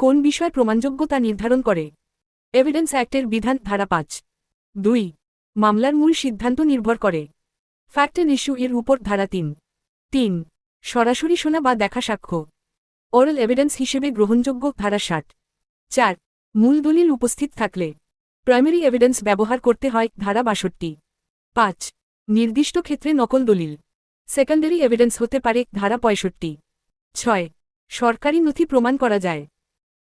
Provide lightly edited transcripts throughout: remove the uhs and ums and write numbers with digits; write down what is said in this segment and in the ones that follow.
কোন বিষয় প্রমাণযোগ্যতা নির্ধারণ করে? এভিডেন্স অ্যাক্টের বিধান ধারা ৫। ২ মামলার মূল সিদ্ধান্ত নির্ভর করে ফ্যাক্ট অ্যান্ড ইস্যু এর উপর ধারা ৩। ৩ সরাসরি শোনা বা দেখা সাক্ষ্য ওরাল এভিডেন্স হিসেবে গ্রহণযোগ্য ধারা ৬০। ৪ মূল দলিল উপস্থিত থাকলে প্রাইমারি এভিডেন্স ব্যবহার করতে হয় ধারা ৬২। ৫ নির্দিষ্ট ক্ষেত্রে নকল দলিল সেকেন্ডারি এভিডেন্স হতে পারে ধারা ৬৫। ৬ সরকারি নথি প্রমাণ করা যায়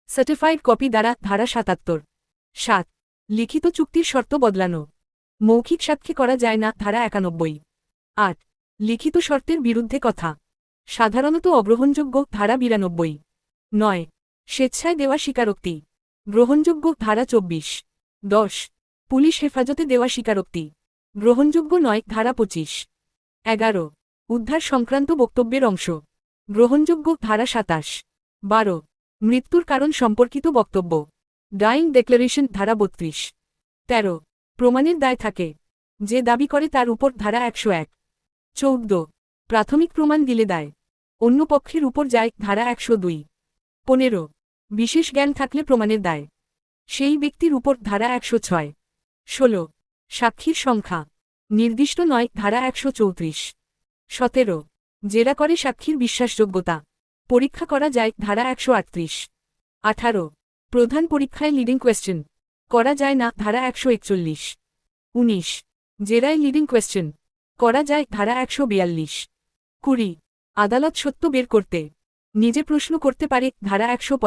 সার্টিফাইড কপি দ্বারা ধারা ৭৭। ৭ লিখিত চুক্তির শর্ত বদলানো মৌখিক সাক্ষী করা যায় না ধারা ৯১। ৮ লিখিত শর্তের বিরুদ্ধে কথা সাধারণত অগ্রহণযোগ্য ধারা ৯২। ৯ স্বেচ্ছায় দেওয়া স্বীকারোক্তি গ্রহণযোগ্য ধারা ২৪। ১০ পুলিশ হেফাজতে দেওয়া স্বীকারোক্তি গ্রহণযোগ্য নয় ধারা ২৫। ১১ উদ্ধার সংক্রান্ত বক্তব্যের অংশ গ্রহণযোগ্য ধারা ২৭। ১২ মৃত্যুর কারণ সম্পর্কিত বক্তব্য ডাইং ডেক্লারেশন ধারা ৩২। ১৩ প্রমাণের দায় থাকে যে দাবি করে তার উপর ধারা ১০১। ১৪ প্রাথমিক প্রমাণ দিলে দায় অন্য পক্ষের উপর যায় ধারা ১০২। ১৫ বিশেষ জ্ঞান থাকলে প্রমাণের দায় সেই ব্যক্তির উপর ধারা ১০৬। ১৬ সাক্ষীর সংখ্যা নির্দিষ্ট নয় ধারা ১৩৪। ১৭ জেরা করে সাক্ষীর বিশ্বাসযোগ্যতা পরীক্ষা করা যায় ধারা ১৩৮। ১৮ প্রধান পরীক্ষায় লিডিং কোয়েশ্চেন করা যায় না ধারা ১৪১। ১৯ জেরায় লিডিং কোয়েশ্চেন করা যায় ধারা ১৪২। ২০ আদালত সত্য বের করতে নিজে প্রশ্ন করতে পারে ধারা ১৬৫।